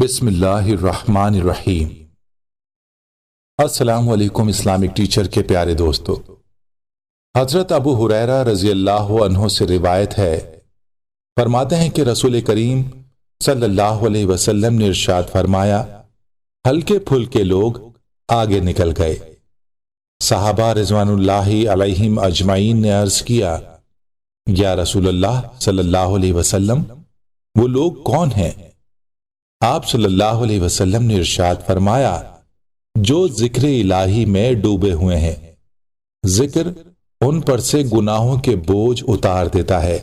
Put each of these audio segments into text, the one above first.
بسم اللہ الرحمن الرحیم۔ السلام علیکم اسلامک ٹیچر کے پیارے دوستو، حضرت ابو ہریرہ رضی اللہ عنہ سے روایت ہے، فرماتے ہیں کہ رسول کریم صلی اللہ علیہ وسلم نے ارشاد فرمایا، ہلکے پھلکے لوگ آگے نکل گئے۔ صحابہ رضوان اللہ علیہم اجمعین نے عرض کیا، یا رسول اللہ صلی اللہ علیہ وسلم، وہ لوگ کون ہیں؟ آپ صلی اللہ علیہ وسلم نے ارشاد فرمایا، جو ذکر الہی میں ڈوبے ہوئے ہیں، ذکر ان پر سے گناہوں کے بوجھ اتار دیتا ہے،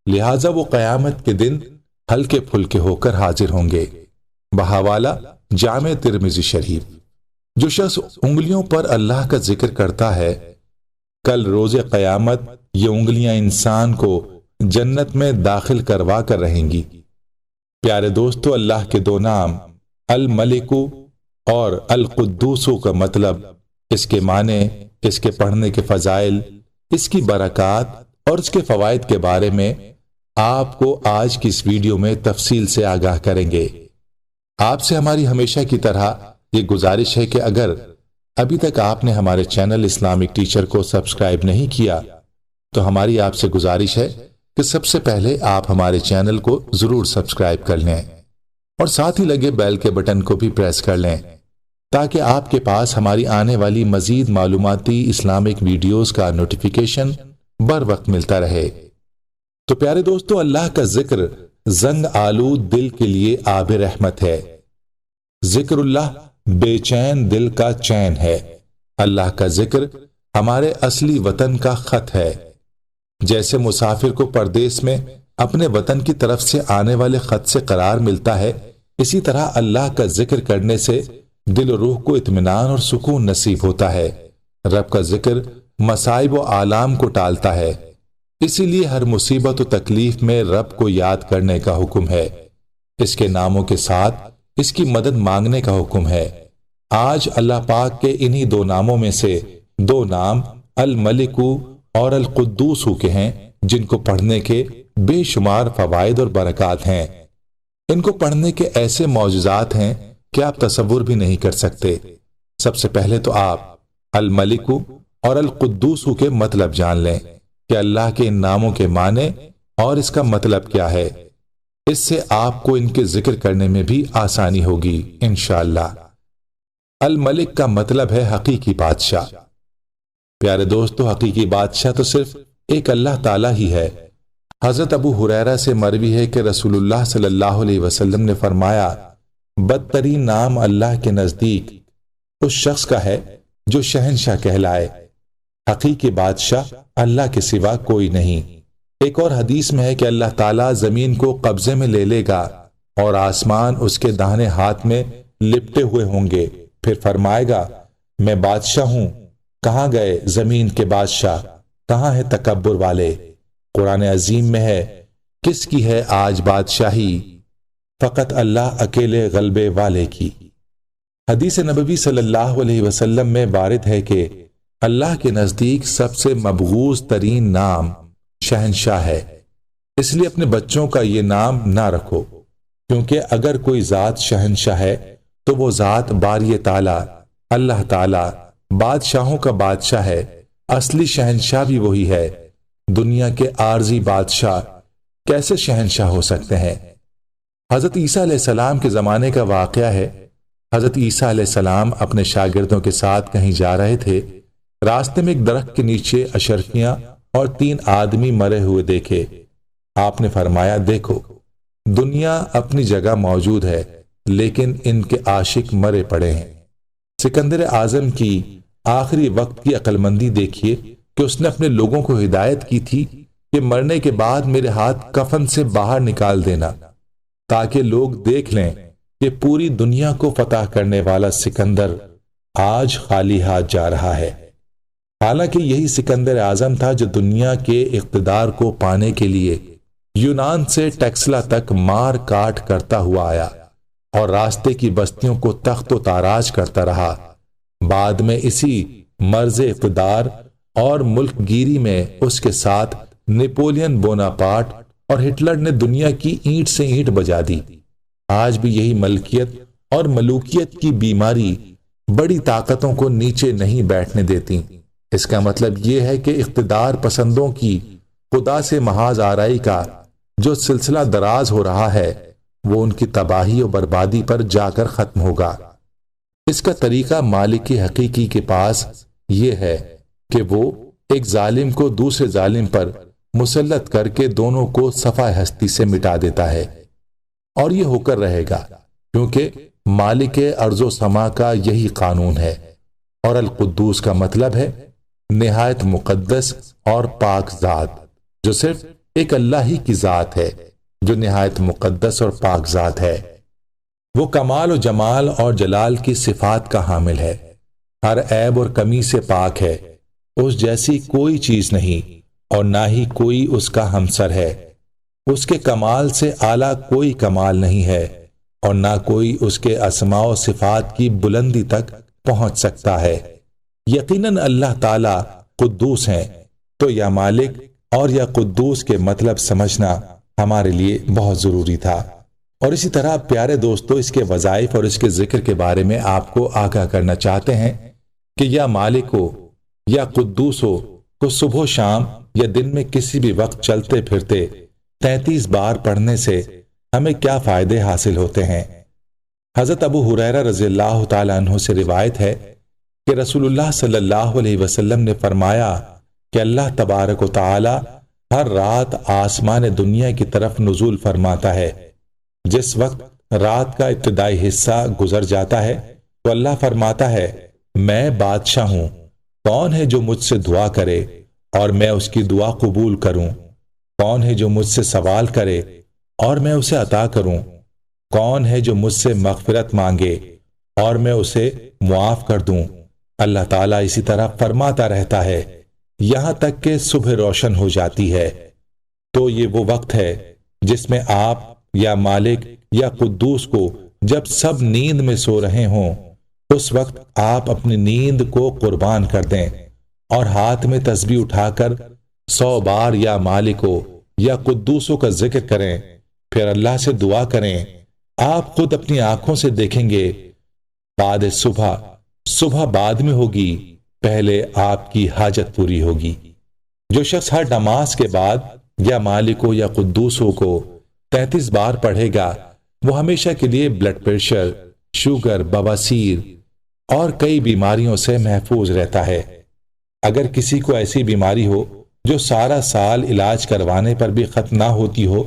لہٰذا وہ قیامت کے دن ہلکے پھلکے ہو کر حاضر ہوں گے۔ بحوالہ جامع ترمذی شریف۔ جو شخص انگلیوں پر اللہ کا ذکر کرتا ہے، کل روز قیامت یہ انگلیاں انسان کو جنت میں داخل کروا کر رہیں گی۔ پیارے دوستو، اللہ کے دو نام الملک اور القدوس کا مطلب، اس کے معنی، اس کے پڑھنے کے فضائل، اس کی برکات اور اس کے فوائد کے بارے میں آپ کو آج کی اس ویڈیو میں تفصیل سے آگاہ کریں گے۔ آپ سے ہماری ہمیشہ کی طرح یہ گزارش ہے کہ اگر ابھی تک آپ نے ہمارے چینل اسلامک ٹیچر کو سبسکرائب نہیں کیا تو ہماری آپ سے گزارش ہے کہ سب سے پہلے آپ ہمارے چینل کو ضرور سبسکرائب کر لیں اور ساتھ ہی لگے بیل کے بٹن کو بھی پریس کر لیں تاکہ آپ کے پاس ہماری آنے والی مزید معلوماتی اسلامک ویڈیوز کا نوٹیفیکیشن بر وقت ملتا رہے۔ تو پیارے دوستو، اللہ کا ذکر زنگ آلود دل کے لیے آب رحمت ہے۔ ذکر اللہ بے چین دل کا چین ہے۔ اللہ کا ذکر ہمارے اصلی وطن کا خط ہے۔ جیسے مسافر کو پردیس میں اپنے وطن کی طرف سے آنے والے خط سے قرار ملتا ہے، اسی طرح اللہ کا ذکر کرنے سے دل و روح کو اطمینان اور سکون نصیب ہوتا ہے۔ رب کا ذکر مصائب و آلام کو ٹالتا ہے، اسی لیے ہر مصیبت و تکلیف میں رب کو یاد کرنے کا حکم ہے، اس کے ناموں کے ساتھ اس کی مدد مانگنے کا حکم ہے۔ آج اللہ پاک کے انہی دو ناموں میں سے دو نام الملک اور القدوس کے ہیں، جن کو پڑھنے کے بے شمار فوائد اور برکات ہیں۔ ان کو پڑھنے کے ایسے معجزات ہیں کہ آپ تصور بھی نہیں کر سکتے۔ سب سے پہلے تو آپ الملک اور القدوس کے مطلب جان لیں کہ اللہ کے ان ناموں کے معنی اور اس کا مطلب کیا ہے۔ اس سے آپ کو ان کے ذکر کرنے میں بھی آسانی ہوگی انشاءاللہ۔ الملک کا مطلب ہے حقیقی بادشاہ۔ پیارے دوستو، حقیقی بادشاہ تو صرف ایک اللہ تعالیٰ ہی ہے۔ حضرت ابو ہریرہ سے مروی ہے کہ رسول اللہ صلی اللہ علیہ وسلم نے فرمایا، بدترین نام اللہ کے نزدیک اس شخص کا ہے جو شہنشاہ کہلائے۔ حقیقی بادشاہ اللہ کے سوا کوئی نہیں۔ ایک اور حدیث میں ہے کہ اللہ تعالیٰ زمین کو قبضے میں لے لے گا اور آسمان اس کے داہنے ہاتھ میں لپٹے ہوئے ہوں گے، پھر فرمائے گا، میں بادشاہ ہوں، کہاں گئے زمین کے بادشاہ، کہاں ہے تکبر والے؟ قرآن عظیم میں ہے، کس کی ہے آج بادشاہی؟ فقط اللہ اکیلے غلبے والے کی۔ حدیث نبوی صلی اللہ علیہ وسلم میں وارد ہے کہ اللہ کے نزدیک سب سے مبغوض ترین نام شہنشاہ ہے، اس لیے اپنے بچوں کا یہ نام نہ رکھو، کیونکہ اگر کوئی ذات شہنشاہ ہے تو وہ ذات باری تعالیٰ اللہ تعالیٰ بادشاہوں کا بادشاہ ہے۔ اصلی شہنشاہ بھی وہی ہے۔ دنیا کے عارضی بادشاہ کیسے شہنشاہ ہو سکتے ہیں؟ حضرت عیسیٰ علیہ السلام کے زمانے کا واقعہ ہے۔ حضرت عیسیٰ علیہ السلام اپنے شاگردوں کے ساتھ کہیں جا رہے تھے، راستے میں ایک درخت کے نیچے اشرفیاں اور 3 آدمی مرے ہوئے دیکھے۔ آپ نے فرمایا، دیکھو، دنیا اپنی جگہ موجود ہے لیکن ان کے عاشق مرے پڑے ہیں۔ سکندر اعظم کی آخری وقت کی عقل مندی دیکھیے کہ اس نے اپنے لوگوں کو ہدایت کی تھی کہ مرنے کے بعد میرے ہاتھ کفن سے باہر نکال دینا تاکہ لوگ دیکھ لیں کہ پوری دنیا کو فتح کرنے والا سکندر آج خالی ہاتھ جا رہا ہے۔ حالانکہ یہی سکندر اعظم تھا جو دنیا کے اقتدار کو پانے کے لیے یونان سے ٹیکسلا تک مار کاٹ کرتا ہوا آیا اور راستے کی بستیوں کو تخت و تاراج کرتا رہا۔ بعد میں اسی مرز اقتدار اور ملک گیری میں اس کے ساتھ نیپولین بوناپارٹ اور ہٹلر نے دنیا کی اینٹ سے اینٹ بجا دی۔ آج بھی یہی ملکیت اور ملوکیت کی بیماری بڑی طاقتوں کو نیچے نہیں بیٹھنے دیتی۔ اس کا مطلب یہ ہے کہ اقتدار پسندوں کی خدا سے محاذ آرائی کا جو سلسلہ دراز ہو رہا ہے وہ ان کی تباہی و بربادی پر جا کر ختم ہوگا۔ اس کا طریقہ مالک حقیقی کے پاس یہ ہے کہ وہ ایک ظالم کو دوسرے ظالم پر مسلط کر کے دونوں کو صفحہ ہستی سے مٹا دیتا ہے، اور یہ ہو کر رہے گا کیونکہ مالک ارض و سما کا یہی قانون ہے۔ اور القدوس کا مطلب ہے نہایت مقدس اور پاک ذات، جو صرف ایک اللہ ہی کی ذات ہے جو نہایت مقدس اور پاک ذات ہے۔ وہ کمال و جمال اور جلال کی صفات کا حامل ہے، ہر عیب اور کمی سے پاک ہے، اس جیسی کوئی چیز نہیں اور نہ ہی کوئی اس کا ہمسر ہے۔ اس کے کمال سے اعلیٰ کوئی کمال نہیں ہے اور نہ کوئی اس کے اسماء و صفات کی بلندی تک پہنچ سکتا ہے۔ یقیناً اللہ تعالی قدوس ہیں، تو یا مالک اور یا قدوس کے مطلب سمجھنا ہمارے لیے بہت ضروری تھا۔ اور اسی طرح پیارے دوستو، اس کے وظائف اور اس کے ذکر کے بارے میں آپ کو آگاہ کرنا چاہتے ہیں کہ یا مالک ہو یا قدوس ہو کو صبح و شام یا دن میں کسی بھی وقت چلتے پھرتے 33 بار پڑھنے سے ہمیں کیا فائدے حاصل ہوتے ہیں۔ حضرت ابو ہریرہ رضی اللہ تعالیٰ عنہ سے روایت ہے کہ رسول اللہ صلی اللہ علیہ وسلم نے فرمایا کہ اللہ تبارک و تعالی ہر رات آسمان دنیا کی طرف نزول فرماتا ہے۔ جس وقت رات کا ابتدائی حصہ گزر جاتا ہے تو اللہ فرماتا ہے، میں بادشاہ ہوں، کون ہے جو مجھ سے دعا کرے اور میں اس کی دعا قبول کروں؟ کون ہے جو مجھ سے سوال کرے اور میں اسے عطا کروں؟ کون ہے جو مجھ سے مغفرت مانگے اور میں اسے معاف کر دوں؟ اللہ تعالیٰ اسی طرح فرماتا رہتا ہے یہاں تک کہ صبح روشن ہو جاتی ہے۔ تو یہ وہ وقت ہے جس میں آپ یا مالک یا قدوس کو جب سب نیند میں سو رہے ہوں، اس وقت آپ اپنی نیند کو قربان کر دیں اور ہاتھ میں تسبیح اٹھا کر 100 بار یا مالکو یا قدوسوں کا ذکر کریں، پھر اللہ سے دعا کریں۔ آپ خود اپنی آنکھوں سے دیکھیں گے بعد صبح بعد میں ہوگی، پہلے آپ کی حاجت پوری ہوگی۔ جو شخص ہر نماز کے بعد یا مالکو یا قدوسوں کو 33 بار پڑھے گا، وہ ہمیشہ کے لیے بلڈ پریشر، شوگر، بواسیر اور کئی بیماریوں سے محفوظ رہتا ہے۔ اگر کسی کو ایسی بیماری ہو جو سارا سال علاج کروانے پر بھی ختم نہ ہوتی ہو،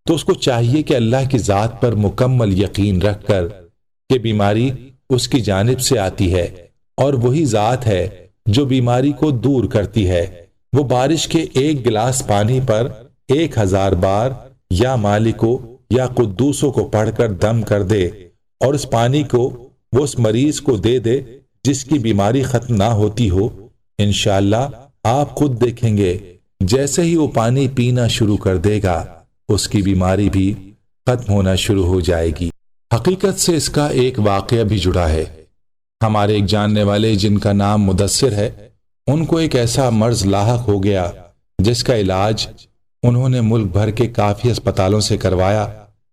تو اس کو چاہیے کہ اللہ کی ذات پر مکمل یقین رکھ کر کہ بیماری اس کی جانب سے آتی ہے اور وہی ذات ہے جو بیماری کو دور کرتی ہے، وہ بارش کے ایک گلاس پانی پر 1000 بار یا مالکو یا قدوسوں کو پڑھ کر دم کر دے اور اس پانی کو وہ اس مریض کو دے دے جس کی بیماری ختم نہ ہوتی ہو، انشاءاللہ آپ خود دیکھیں گے جیسے ہی وہ پانی پینا شروع کر دے گا اس کی بیماری بھی ختم ہونا شروع ہو جائے گی۔ حقیقت سے اس کا ایک واقعہ بھی جڑا ہے۔ ہمارے ایک جاننے والے جن کا نام مدثر ہے، ان کو ایک ایسا مرض لاحق ہو گیا جس کا علاج انہوں نے ملک بھر کے کافی اسپتالوں سے کروایا،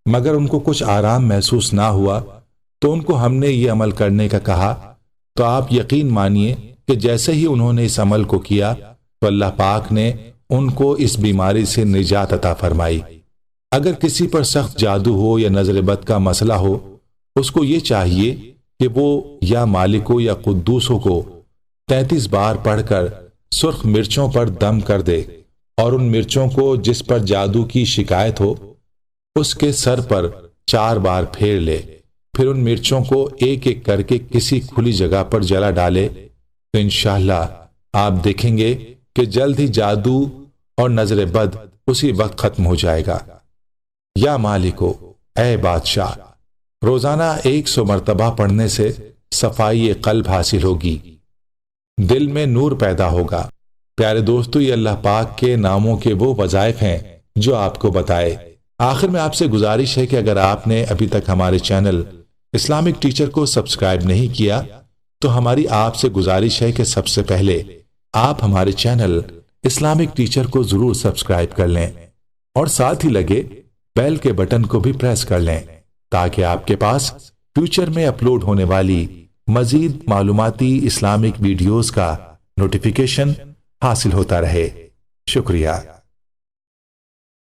مگر ان کو کچھ آرام محسوس نہ ہوا۔ تو ان کو ہم نے یہ عمل کرنے کا کہا تو آپ یقین مانیے کہ جیسے ہی انہوں نے اس عمل کو کیا تو اللہ پاک نے ان کو اس بیماری سے نجات عطا فرمائی۔ اگر کسی پر سخت جادو ہو یا نظر بد کا مسئلہ ہو، اس کو یہ چاہیے کہ وہ یا مالکو یا قدوسوں کو 33 بار پڑھ کر سرخ مرچوں پر دم کر دے اور ان مرچوں کو جس پر جادو کی شکایت ہو اس کے سر پر 4 بار پھیر لے، پھر ان مرچوں کو ایک ایک کر کے کسی کھلی جگہ پر جلا ڈالے تو انشاءاللہ آپ دیکھیں گے کہ جلد ہی جادو اور نظر بد اسی وقت ختم ہو جائے گا۔ یا مالکو، اے بادشاہ، روزانہ 100 مرتبہ پڑھنے سے صفائی قلب حاصل ہوگی، دل میں نور پیدا ہوگا۔ پیارے دوستو، یہ اللہ پاک کے ناموں کے وہ وظائف ہیں جو آپ کو بتائے۔ آخر میں آپ سے گزارش ہے کہ اگر آپ نے ابھی تک ہمارے چینل اسلامک ٹیچر کو سبسکرائب نہیں کیا تو ہماری آپ سے گزارش ہے کہ سب سے پہلے آپ ہمارے چینل اسلامک ٹیچر کو ضرور سبسکرائب کر لیں اور ساتھ ہی لگے بیل کے بٹن کو بھی پریس کر لیں تاکہ آپ کے پاس فیوچر میں اپلوڈ ہونے والی مزید معلوماتی اسلامک ویڈیوز کا نوٹیفیکیشن حاصل ہوتا رہے۔ شکریہ۔